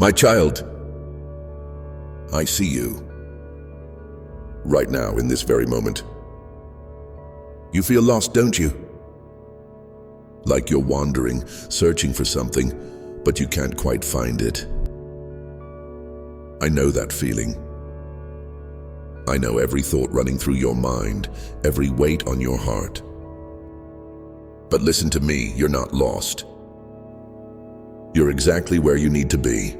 My child, I see you. Right now, in this very moment. You feel lost, don't you? Like you're wandering, searching for something, but you can't quite find it. I know that feeling. I know every thought running through your mind, every weight on your heart. But listen to me, you're not lost. You're exactly where you need to be.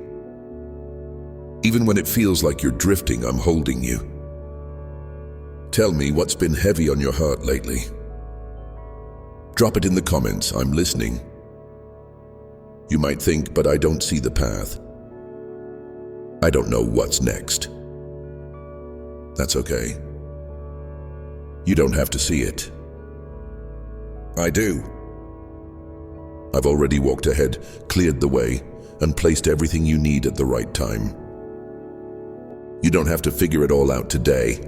Even when it feels like you're drifting, I'm holding you. Tell me what's been heavy on your heart lately. Drop it in the comments, I'm listening. You might think, but I don't see the path. I don't know what's next. That's okay. You don't have to see it. I do. I've already walked ahead, cleared the way, and placed everything you need at the right time. You don't have to figure it all out today.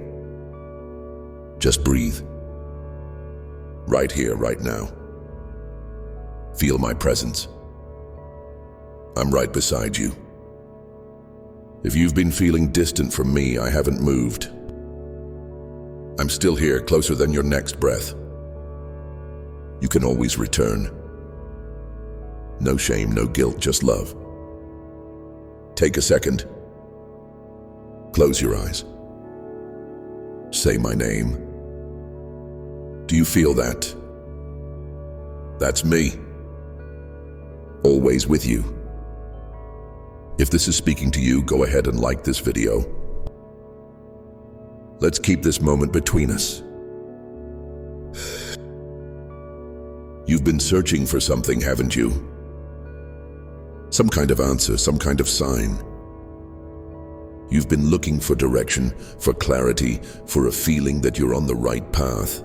Just breathe. Right here, right now. Feel my presence. I'm right beside you. If you've been feeling distant from me, I haven't moved. I'm still here, closer than your next breath. You can always return. No shame, no guilt, just love. Take a second. Close your eyes. Say my name. Do you feel that? That's me. Always with you. If this is speaking to you, go ahead and like this video. Let's keep this moment between us. You've been searching for something, haven't you? Some kind of answer, some kind of sign. You've been looking for direction, for clarity, for a feeling that you're on the right path.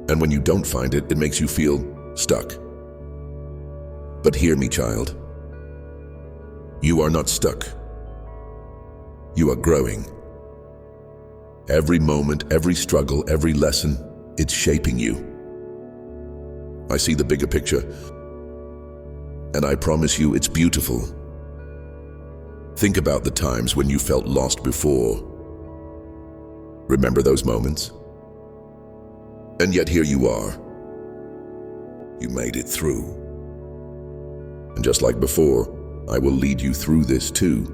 And when you don't find it, it makes you feel stuck. But hear me, child. You are not stuck. You are growing. Every moment, every struggle, every lesson, it's shaping you. I see the bigger picture, and I promise you it's beautiful. Think about the times when you felt lost before. Remember those moments? And yet here you are. You made it through. And just like before, I will lead you through this too.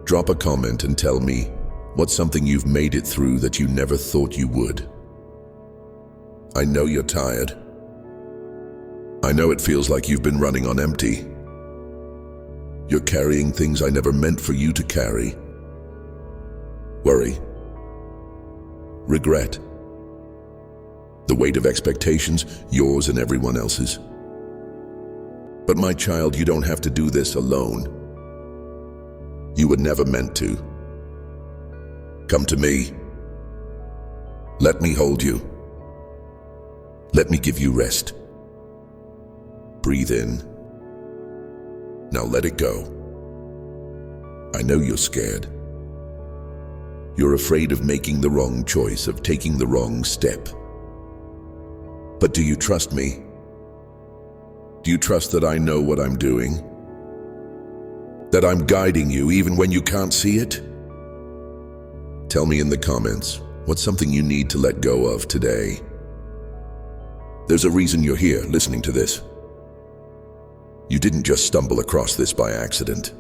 Drop a comment and tell me what's something you've made it through that you never thought you would. I know you're tired. I know it feels like you've been running on empty. You're carrying things I never meant for you to carry. Worry. Regret. The weight of expectations, yours and everyone else's. But my child, you don't have to do this alone. You were never meant to. Come to me. Let me hold you. Let me give you rest. Breathe in. Now let it go. I know you're scared. You're afraid of making the wrong choice, of taking the wrong step. But do you trust me? Do you trust that I know what I'm doing? That I'm guiding you even when you can't see it? Tell me in the comments, what's something you need to let go of today? There's a reason you're here listening to this. You didn't just stumble across this by accident.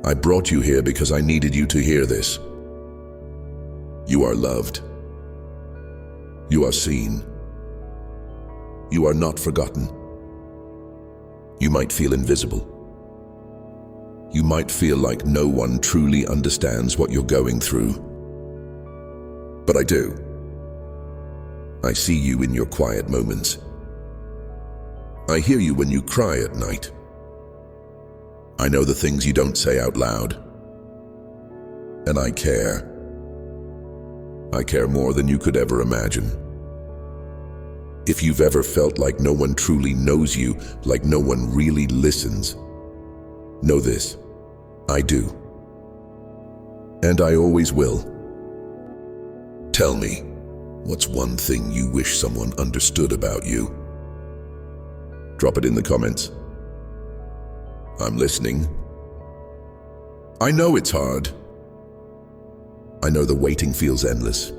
I brought you here because I needed you to hear this. You are loved. You are seen. You are not forgotten. You might feel invisible. You might feel like no one truly understands what you're going through. But I do. I see you in your quiet moments. I hear you when you cry at night. I know the things you don't say out loud. And I care. I care more than you could ever imagine. If you've ever felt like no one truly knows you, like no one really listens, know this, I do. And I always will. Tell me, what's one thing you wish someone understood about you? Drop it in the comments. I'm listening. I know it's hard. I know the waiting feels endless.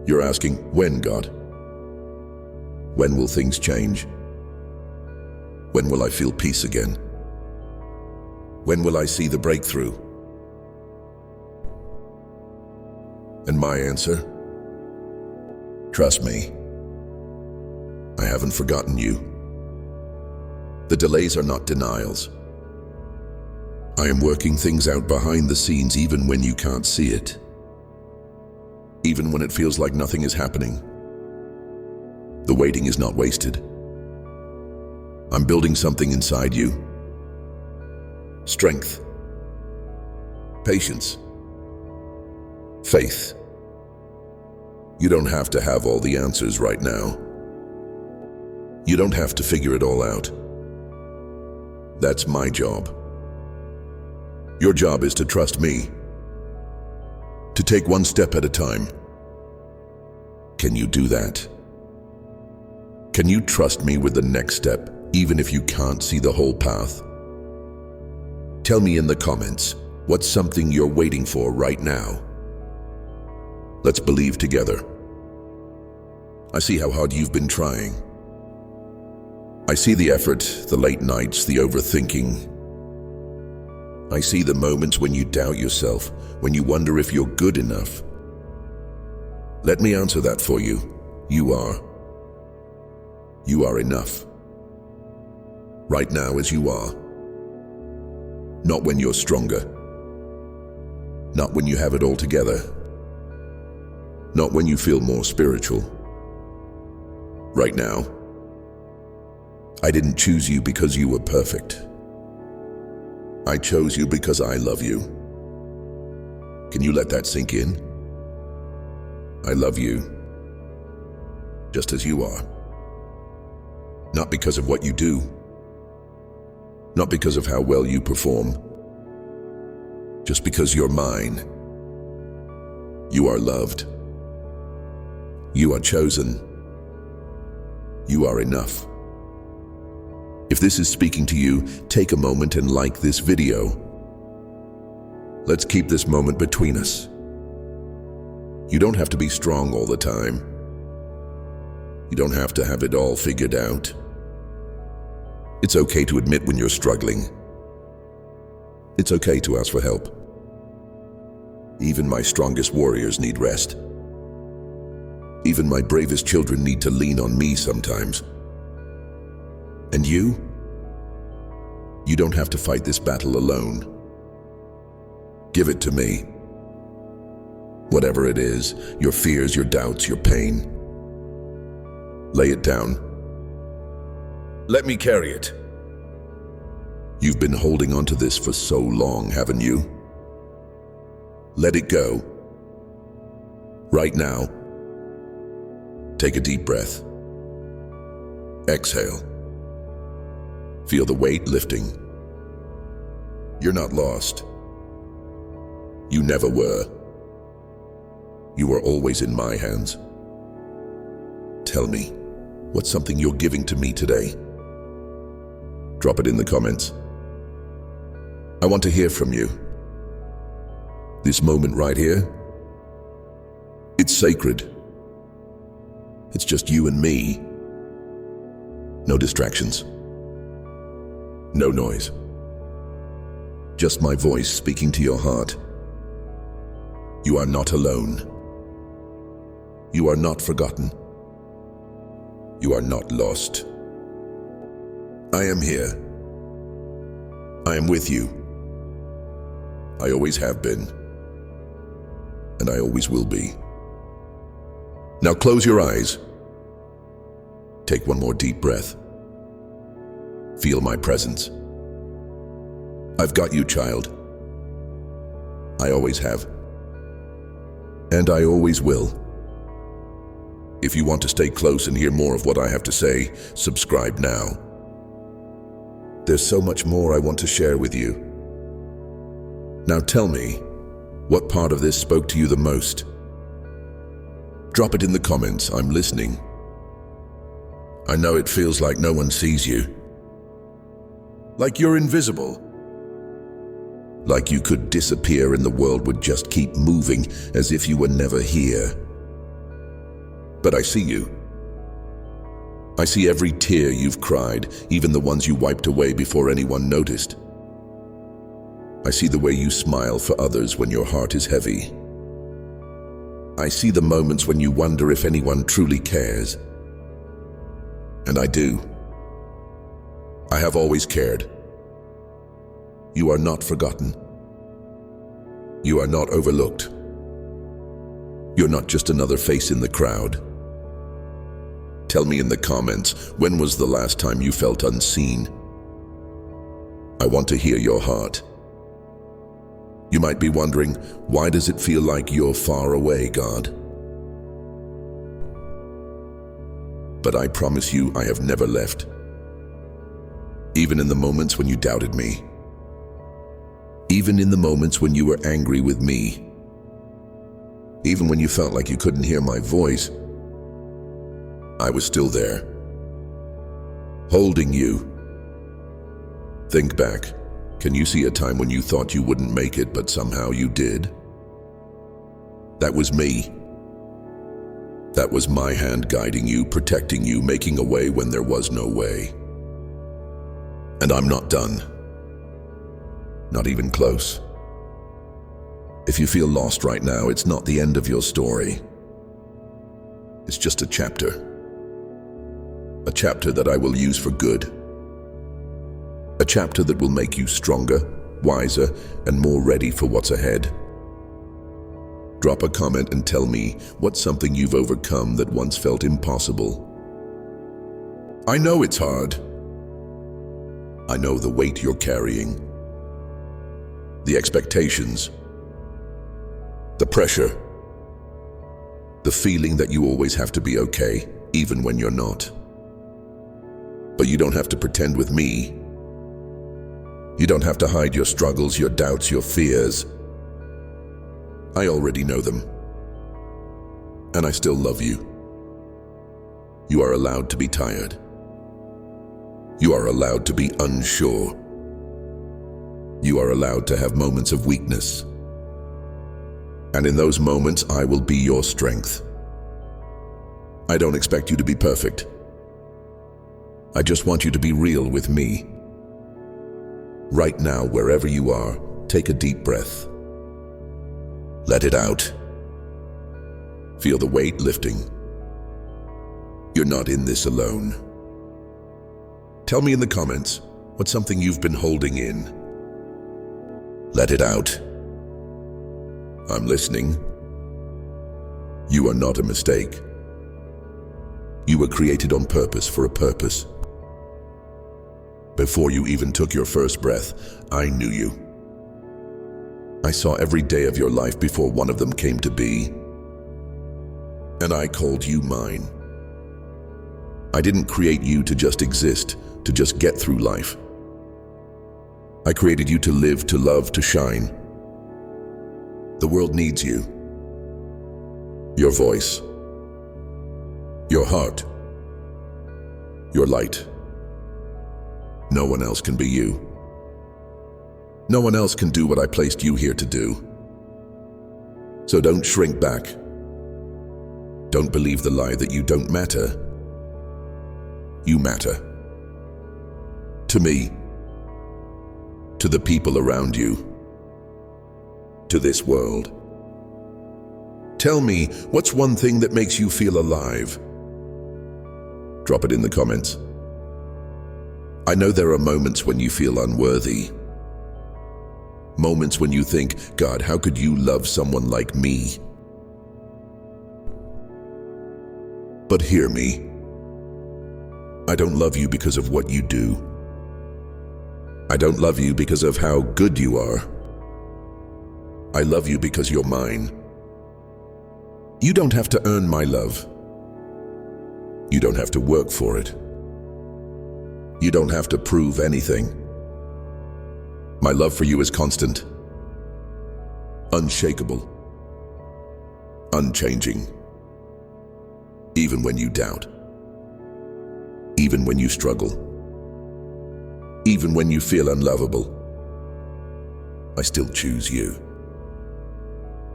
You're asking, when, God? When will things change? When will I feel peace again? When will I see the breakthrough? And my answer? Trust me. I haven't forgotten you. The delays are not denials. I am working things out behind the scenes even when you can't see it. Even when it feels like nothing is happening. The waiting is not wasted. I'm building something inside you. Strength. Patience. Faith. You don't have to have all the answers right now. You don't have to figure it all out. That's my job. Your job is to trust me. To take one step at a time. Can you do that? Can you trust me with the next step, even if you can't see the whole path? Tell me in the comments, what's something you're waiting for right now? Let's believe together. I see how hard you've been trying. I see the effort, the late nights, the overthinking. I see the moments when you doubt yourself, when you wonder if you're good enough. Let me answer that for you. You are. You are enough. Right now as you are. Not when you're stronger. Not when you have it all together. Not when you feel more spiritual. Right now. I didn't choose you because you were perfect. I chose you because I love you. Can you let that sink in? I love you, just as you are. Not because of what you do, not because of how well you perform, just because you're mine. You are loved. You are chosen. You are enough. If this is speaking to you, take a moment and like this video. Let's keep this moment between us. You don't have to be strong all the time. You don't have to have it all figured out. It's okay to admit when you're struggling. It's okay to ask for help. Even my strongest warriors need rest. Even my bravest children need to lean on me sometimes. And you don't have to fight this battle alone. Give it to me. Whatever it is, your fears, your doubts, your pain. Lay it down. Let me carry it. You've been holding on to this for so long, haven't you? Let it go. Right now. Take a deep breath. Exhale. Feel the weight lifting. You're not lost. You never were. You are always in my hands. Tell me, what's something you're giving to me today? Drop it in the comments. I want to hear from you. This moment right here, it's sacred. It's just you and me. No distractions. No noise. Just my voice speaking to your heart. You are not alone. You are not forgotten. You are not lost. I am here. I am with you. I always have been. And I always will be. Now close your eyes. Take one more deep breath. Feel my presence. I've got you, child. I always have. And I always will. If you want to stay close and hear more of what I have to say, subscribe now. There's so much more I want to share with you. Now tell me, what part of this spoke to you the most? Drop it in the comments. I'm listening. I know it feels like no one sees you. like you're invisible. Like you could disappear and the world would just keep moving as if you were never here. But I see you. I see every tear you've cried, even the ones you wiped away before anyone noticed. I see the way you smile for others when your heart is heavy. I see the moments when you wonder if anyone truly cares. And I do. I have always cared. You are not forgotten. You are not overlooked. You're not just another face in the crowd. Tell me in the comments, when was the last time you felt unseen? I want to hear your heart. You might be wondering, why does it feel like you're far away, God? But I promise you, I have never left. Even in the moments when you doubted me. Even in the moments when you were angry with me. Even when you felt like you couldn't hear my voice, I was still there, holding you. Think back. Can you see a time when you thought you wouldn't make it, but somehow you did? That was me. That was my hand guiding you, protecting you, making a way when there was no way. And I'm not done. Not even close. If you feel lost right now, it's not the end of your story. It's just a chapter. A chapter that I will use for good. A chapter that will make you stronger, wiser, and more ready for what's ahead. Drop a comment and tell me what's something you've overcome that once felt impossible. I know it's hard. I know the weight you're carrying. The expectations. The pressure. The feeling that you always have to be okay, even when you're not. But you don't have to pretend with me. You don't have to hide your struggles, your doubts, your fears. I already know them. And I still love you. You are allowed to be tired. You are allowed to be unsure. You are allowed to have moments of weakness. And in those moments, I will be your strength. I don't expect you to be perfect. I just want you to be real with me. Right now, wherever you are, take a deep breath. Let it out. Feel the weight lifting. You're not in this alone. Tell me in the comments, what's something you've been holding in? Let it out. I'm listening. You are not a mistake. You were created on purpose for a purpose. Before you even took your first breath, I knew you. I saw every day of your life before one of them came to be. And I called you mine. I didn't create you to just exist, to just get through life. I created you to live, to love, to shine. The world needs you. Your voice. Your heart. Your light. No one else can be you. No one else can do what I placed you here to do. So don't shrink back. Don't believe the lie that you don't matter. You matter. To me. To the people around you. To this world. Tell me, what's one thing that makes you feel alive? Drop it in the comments. I know there are moments when you feel unworthy. Moments when you think, God, how could you love someone like me? But hear me. I don't love you because of what you do. I don't love you because of how good you are. I love you because you're mine. You don't have to earn my love. You don't have to work for it. You don't have to prove anything. My love for you is constant, unshakable, unchanging. Even when you doubt, even when you struggle, Even when you feel unlovable, I still choose you.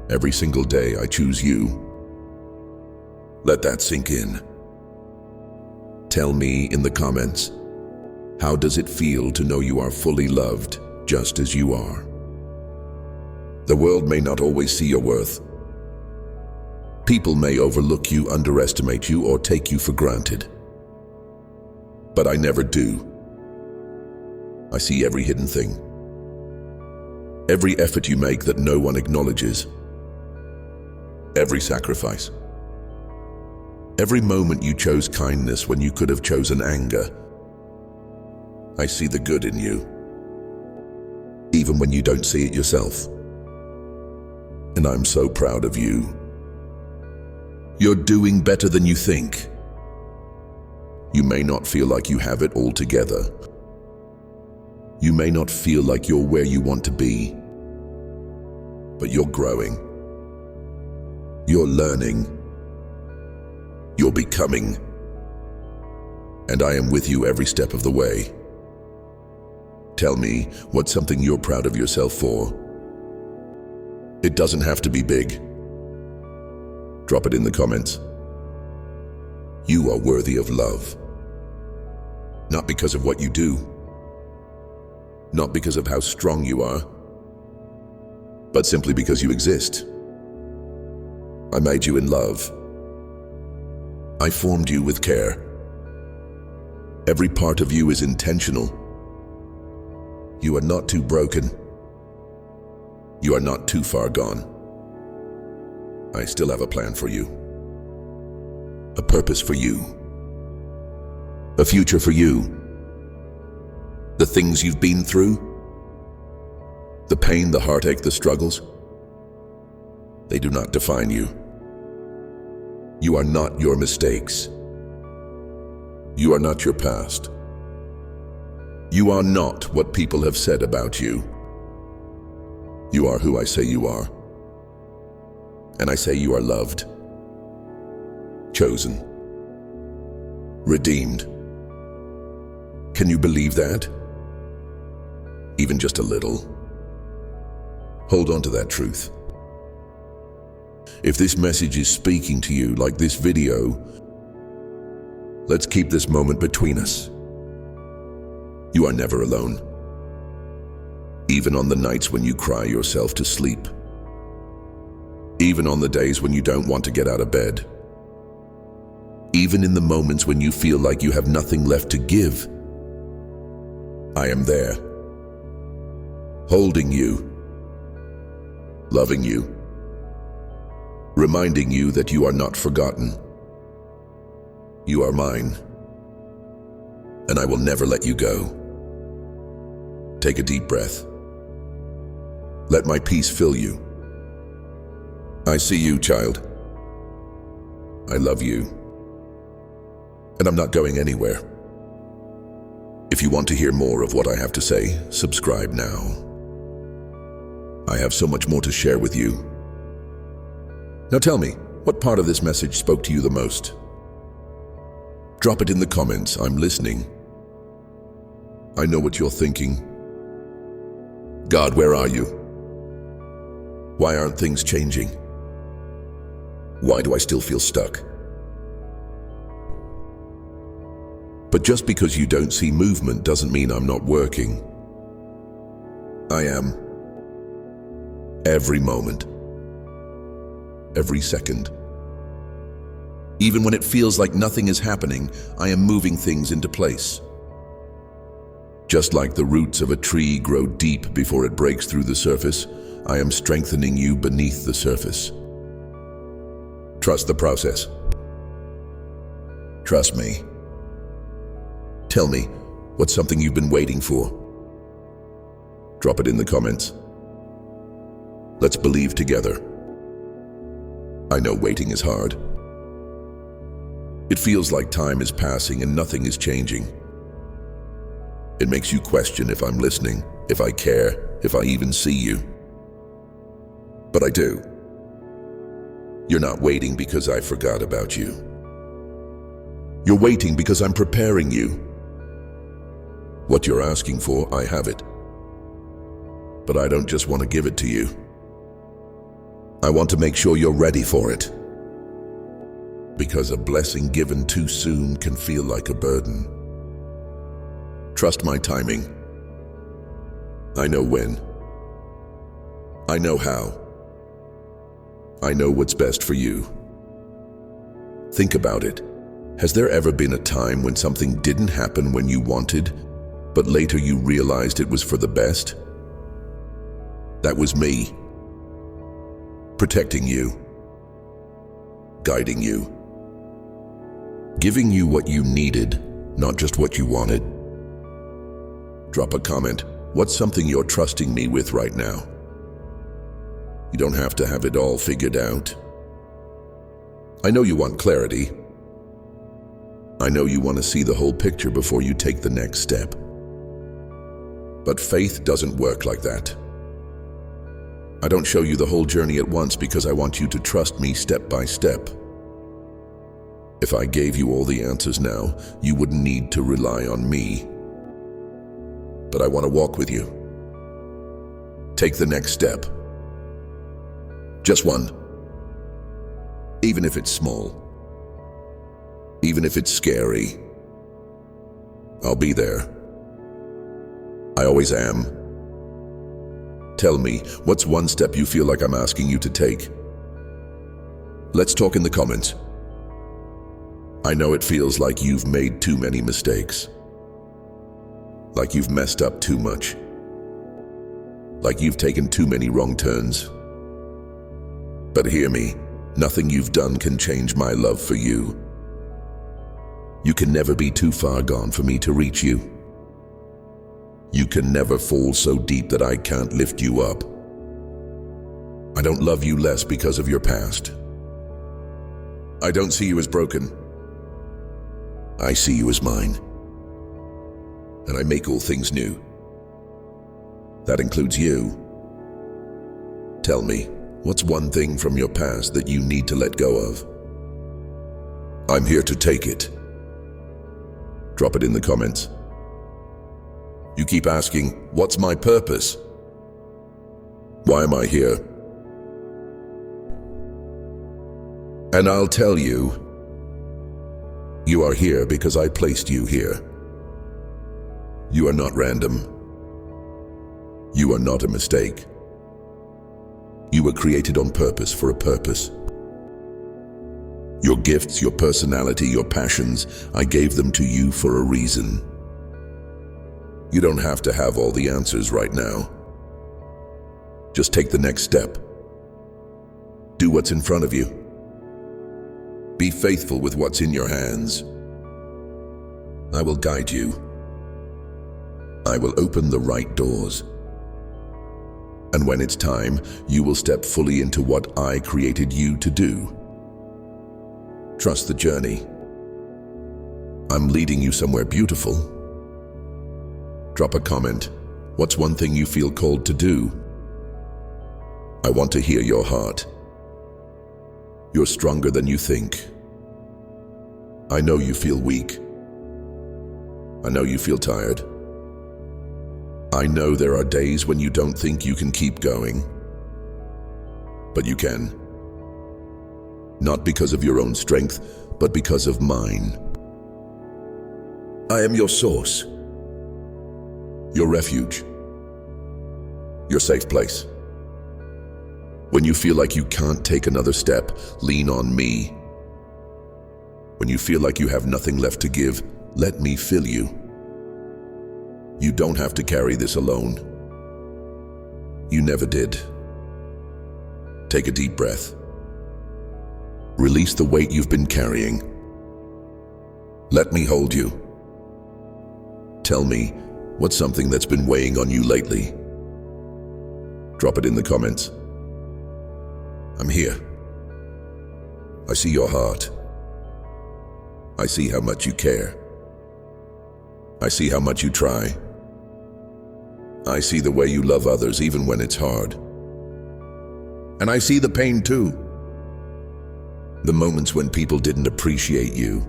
Every single day I choose you. Let that sink in. Tell me in the comments, how does it feel to know you are fully loved just as you are? The world may not always see your worth. People may overlook you, underestimate you, or take you for granted. But I never do. I see every hidden thing. Every effort you make that no one acknowledges. Every sacrifice. Every moment you chose kindness when you could have chosen anger. I see the good in you, even when you don't see it yourself. And I'm so proud of you. You're doing better than you think. You may not feel like you have it all together. You may not feel like you're where you want to be. But you're growing. You're learning. You're becoming. And I am with you every step of the way. Tell me, what's something you're proud of yourself for? It doesn't have to be big. Drop it in the comments. You are worthy of love. Not because of what you do. Not because of how strong you are. But simply because you exist. I made you in love. I formed you with care. Every part of you is intentional. You are not too broken. You are not too far gone. I still have a plan for you. A purpose for you. A future for you. The things you've been through, the pain, the heartache, the struggles, they do not define you. You are not your mistakes. You are not your past. You are not what people have said about you. You are who I say you are. And I say you are loved, chosen, redeemed. Can you believe that? Even just a little. Hold on to that truth. If this message is speaking to you like this video, let's keep this moment between us. You are never alone. Even on the nights when you cry yourself to sleep. Even on the days when you don't want to get out of bed. Even in the moments when you feel like you have nothing left to give. I am there. Holding you. Loving you. Reminding you that you are not forgotten. You are mine. And I will never let you go. Take a deep breath. Let my peace fill you. I see you, child. I love you. And I'm not going anywhere. If you want to hear more of what I have to say, subscribe now. I have so much more to share with you. Now tell me, what part of this message spoke to you the most? Drop it in the comments. I'm listening. I know what you're thinking. God, where are you? Why aren't things changing? Why do I still feel stuck? But just because you don't see movement doesn't mean I'm not working. I am. Every moment. Every second. Even when it feels like nothing is happening, I am moving things into place. Just like the roots of a tree grow deep before it breaks through the surface, I am strengthening you beneath the surface. Trust the process. Trust me. Tell me, what's something you've been waiting for? Drop it in the comments. Let's believe together. I know waiting is hard. It feels like time is passing and nothing is changing. It makes you question if I'm listening, if I care, if I even see you. But I do. You're not waiting because I forgot about you. You're waiting because I'm preparing you. What you're asking for, I have it. But I don't just want to give it to you. I want to make sure you're ready for it. Because a blessing given too soon can feel like a burden. Trust my timing. I know when. I know how. I know what's best for you. Think about it. Has there ever been a time when something didn't happen when you wanted, but later you realized it was for the best? That was me. Protecting you. Guiding you. Giving you what you needed, not just what you wanted. Drop a comment. What's something you're trusting me with right now? You don't have to have it all figured out. I know you want clarity. I know you want to see the whole picture before you take the next step. But faith doesn't work like that. I don't show you the whole journey at once because I want you to trust me step by step. If I gave you all the answers now, you wouldn't need to rely on me. But I want to walk with you. Take the next step. Just one. Even if it's small. Even if it's scary. I'll be there. I always am. Tell me, what's one step you feel like I'm asking you to take? Let's talk in the comments. I know it feels like you've made too many mistakes. Like you've messed up too much. Like you've taken too many wrong turns. But hear me, nothing you've done can change my love for you. You can never be too far gone for me to reach you. You can never fall so deep that I can't lift you up. I don't love you less because of your past. I don't see you as broken. I see you as mine. And I make all things new. That includes you. Tell me, what's one thing from your past that you need to let go of? I'm here to take it. Drop it in the comments. You keep asking, what's my purpose? Why am I here? And I'll tell you, you are here because I placed you here. You are not random. You are not a mistake. You were created on purpose for a purpose. Your gifts, your personality, your passions, I gave them to you for a reason. You don't have to have all the answers right now. Just take the next step. Do what's in front of you. Be faithful with what's in your hands. I will guide you. I will open the right doors. And when it's time, you will step fully into what I created you to do. Trust the journey. I'm leading you somewhere beautiful. Drop a comment. What's one thing you feel called to do? I want to hear your heart. You're stronger than you think. I know you feel weak. I know you feel tired. I know there are days when you don't think you can keep going. But you can. Not because of your own strength, but because of mine. I am your source. Your refuge. Your safe place. When you feel like you can't take another step, lean on me. When you feel like you have nothing left to give, let me fill you. You don't have to carry this alone. You never did. Take a deep breath. Release the weight you've been carrying. Let me hold you. Tell me, what's something that's been weighing on you lately? Drop it in the comments. I'm here. I see your heart. I see how much you care. I see how much you try. I see the way you love others even when it's hard. And I see the pain too. The moments when people didn't appreciate you.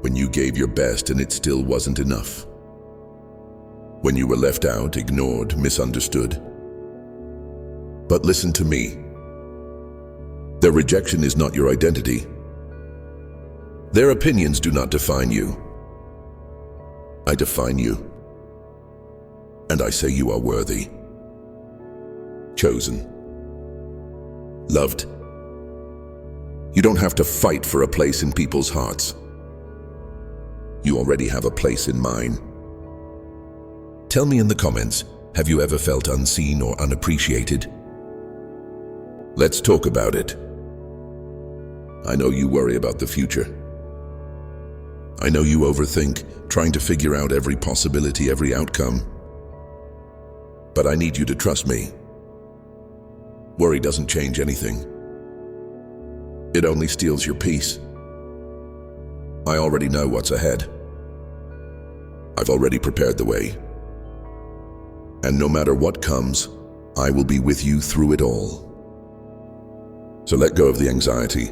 When you gave your best and it still wasn't enough. when you were left out, ignored, misunderstood. But listen to me. Their rejection is not your identity. Their opinions do not define you. I define you. And I say you are worthy, chosen, loved. You don't have to fight for a place in people's hearts. You already have a place in mine. Tell me in the comments, have you ever felt unseen or unappreciated? Let's talk about it. I know you worry about the future. I know you overthink, trying to figure out every possibility, every outcome. But I need you to trust me. Worry doesn't change anything. It only steals your peace. I already know what's ahead. I've already prepared the way. And no matter what comes, I will be with you through it all. So let go of the anxiety.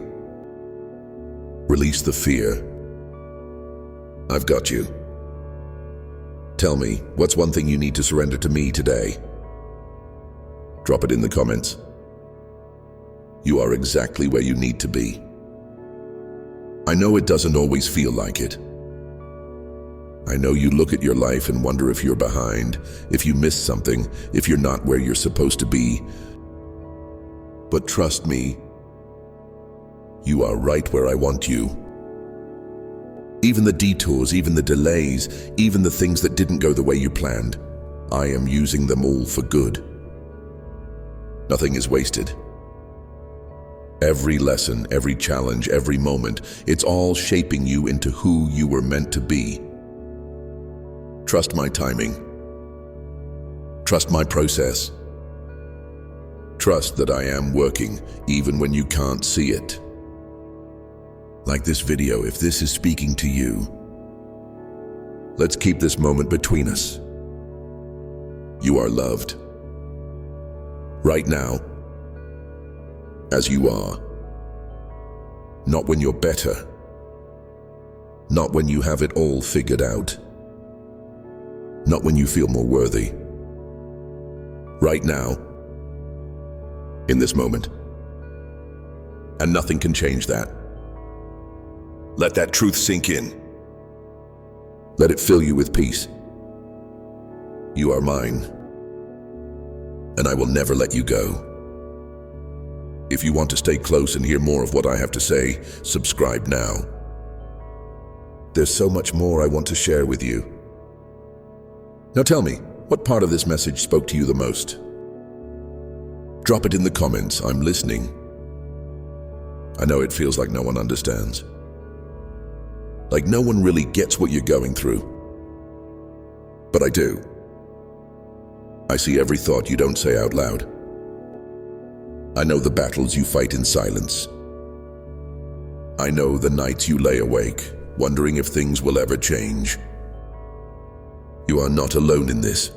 Release the fear. I've got you. Tell me, what's one thing you need to surrender to me today? Drop it in the comments. You are exactly where you need to be. I know it doesn't always feel like it. I know you look at your life and wonder if you're behind, if you missed something, if you're not where you're supposed to be. But trust me, you are right where I want you. Even the detours, even the delays, even the things that didn't go the way you planned, I am using them all for good. Nothing is wasted. Every lesson, every challenge, every moment, it's all shaping you into who you were meant to be. Trust my timing. Trust my process. Trust that I am working even when you can't see it. Like this video, if this is speaking to you, let's keep this moment between us. You are loved. Right now, as you are. Not when you're better. Not when you have it all figured out. Not when you feel more worthy. Right now, in this moment. And nothing can change that. Let that truth sink in. Let it fill you with peace. You are mine, and I will never let you go. If you want to stay close and hear more of what I have to say, subscribe now. There's so much more I want to share with you. Now tell me, what part of this message spoke to you the most? Drop it in the comments. I'm listening. I know it feels like no one understands. Like no one really gets what you're going through. But I do. I see every thought you don't say out loud. I know the battles you fight in silence. I know the nights you lay awake, wondering if things will ever change. You are not alone in this.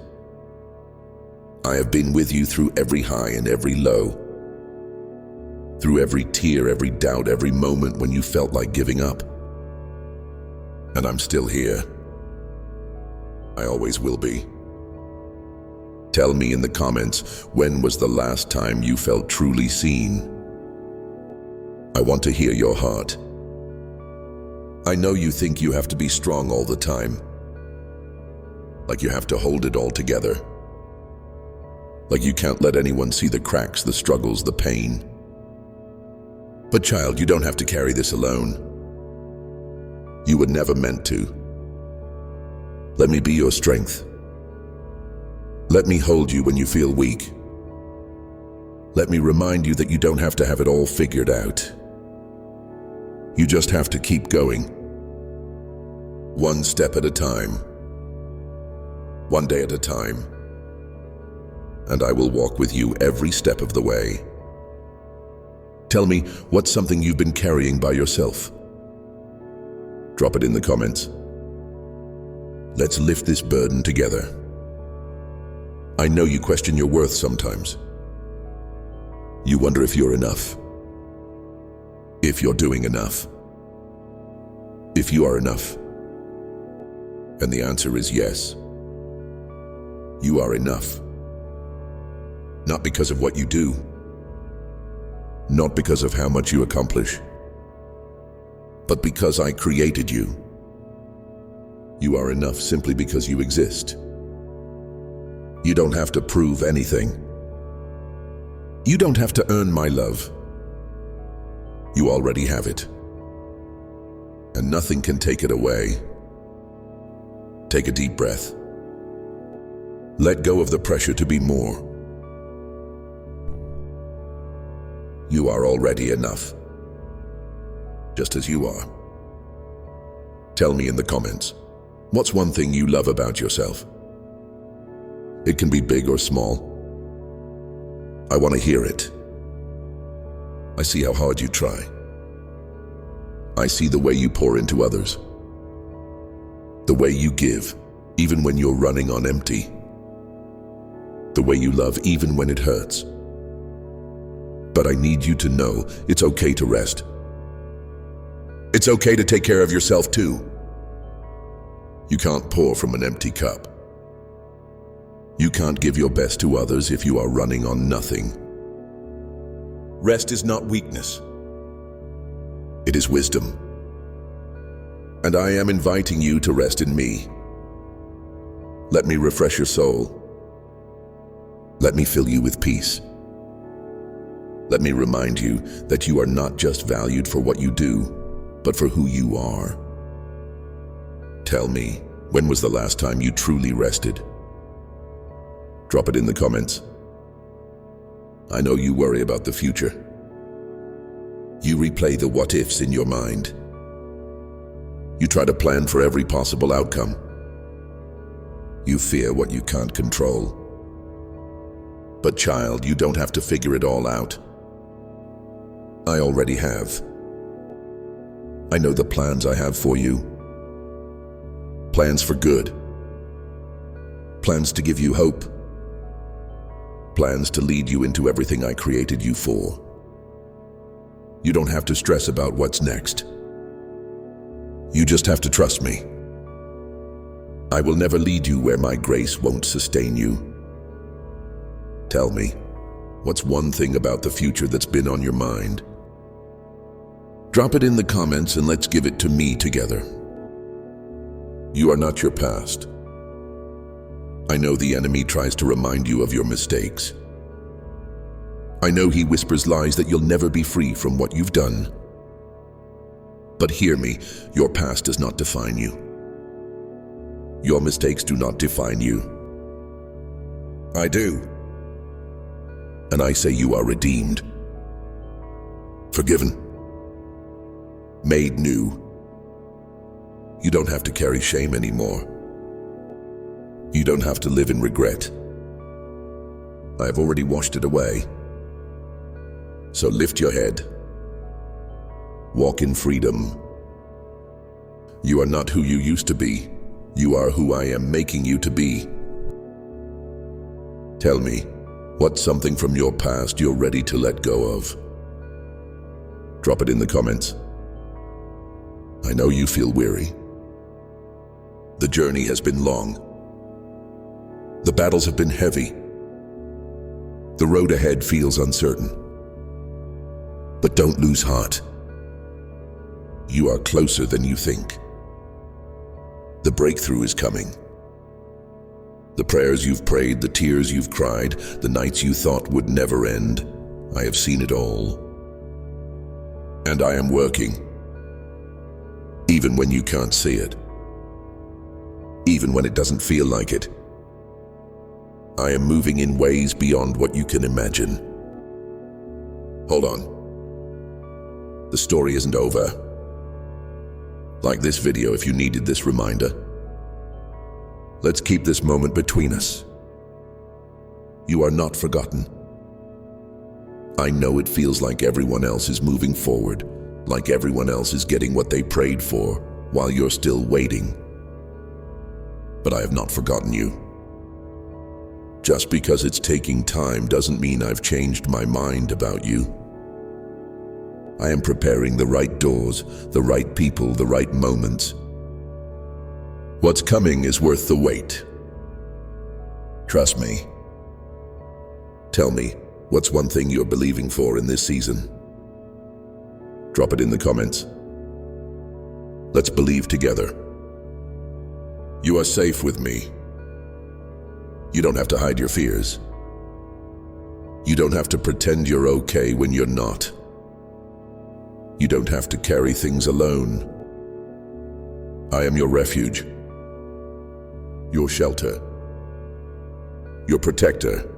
I have been with you through every high and every low. Through every tear, every doubt, every moment when you felt like giving up. And I'm still here. I always will be. Tell me in the comments, when was the last time you felt truly seen? I want to hear your heart. I know you think you have to be strong all the time. Like you have to hold it all together. Like you can't let anyone see the cracks, the struggles, the pain. But child, you don't have to carry this alone. You were never meant to. Let me be your strength. Let me hold you when you feel weak. Let me remind you that you don't have to have it all figured out. You just have to keep going. One step at a time. One day at a time. And I will walk with you every step of the way. Tell me, what's something you've been carrying by yourself? Drop it in the comments. Let's lift this burden together. I know you question your worth sometimes. You wonder if you're enough. If you're doing enough. If you are enough. And the answer is yes. You are enough. Not because of what you do, not because of how much you accomplish, but because I created you. You are enough simply because you exist. You don't have to prove anything. You don't have to earn my love. You already have it. And nothing can take it away. Take a deep breath. Let go of the pressure to be more. You are already enough, just as you are. Tell me in the comments, what's one thing you love about yourself? It can be big or small. I want to hear it. I see how hard you try. I see the way you pour into others. The way you give, even when you're running on empty. The way you love, even when it hurts. But I need you to know it's okay to rest. It's okay to take care of yourself too. You can't pour from an empty cup. You can't give your best to others if you are running on nothing. Rest is not weakness. It is wisdom. And I am inviting you to rest in me. Let me refresh your soul. Let me fill you with peace. Let me remind you that you are not just valued for what you do, but for who you are. Tell me, when was the last time you truly rested? Drop it in the comments. I know you worry about the future. You replay the what-ifs in your mind. You try to plan for every possible outcome. You fear what you can't control. But child, you don't have to figure it all out. I already have. I know the plans I have for you. Plans for good. Plans to give you hope. Plans to lead you into everything I created you for. You don't have to stress about what's next. You just have to trust me. I will never lead you where my grace won't sustain you. Tell me, what's one thing about the future that's been on your mind? Drop it in the comments and let's give it to me together. You are not your past. I know the enemy tries to remind you of your mistakes. I know he whispers lies that you'll never be free from what you've done. But hear me, your past does not define you. Your mistakes do not define you. I do. And I say you are redeemed, forgiven, made new. You don't have to carry shame anymore. You don't have to live in regret. I have already washed it away. So lift your head. Walk in freedom. You are not who you used to be. You are who I am making you to be. Tell me, what's something from your past you're ready to let go of? Drop it in the comments. I know you feel weary. The journey has been long. The battles have been heavy. The road ahead feels uncertain. But don't lose heart. You are closer than you think. The breakthrough is coming. The prayers you've prayed, the tears you've cried, the nights you thought would never end, I have seen it all. And I am working. Even when you can't see it. Even when it doesn't feel like it. I am moving in ways beyond what you can imagine. Hold on. The story isn't over. Like this video if you needed this reminder. Let's keep this moment between us. You are not forgotten. I know it feels like everyone else is moving forward, like everyone else is getting what they prayed for, while you're still waiting. But I have not forgotten you. Just because it's taking time doesn't mean I've changed my mind about you. I am preparing the right doors, the right people, the right moments. What's coming is worth the wait. Trust me. Tell me, what's one thing you're believing for in this season? Drop it in the comments. Let's believe together. You are safe with me. You don't have to hide your fears. You don't have to pretend you're okay when you're not. You don't have to carry things alone. I am your refuge, your shelter, your protector.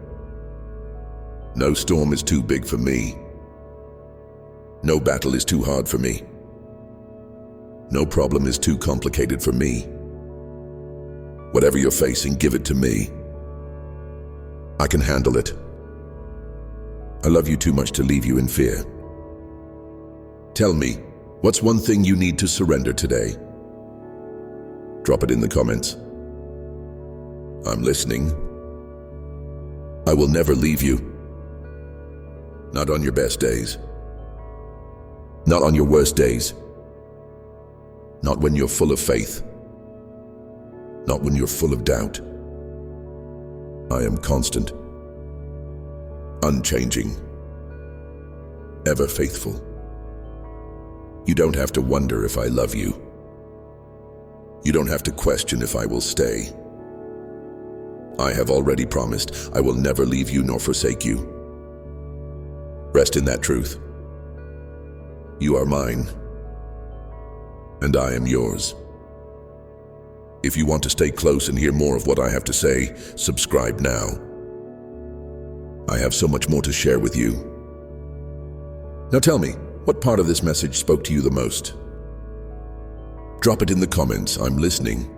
No storm is too big for me. No battle is too hard for me. No problem is too complicated for me. Whatever you're facing, give it to me. I can handle it. I love you too much to leave you in fear. Tell me, what's one thing you need to surrender today? Drop it in the comments. I'm listening. I will never leave you. Not on your best days. Not on your worst days. Not when you're full of faith. Not when you're full of doubt. I am constant, unchanging, ever faithful. You don't have to wonder if I love you. You don't have to question if I will stay. I have already promised I will never leave you nor forsake you. Rest in that truth. You are mine, and I am yours. If you want to stay close and hear more of what I have to say, subscribe now. I have so much more to share with you. Now tell me, what part of this message spoke to you the most? Drop it in the comments. I'm listening.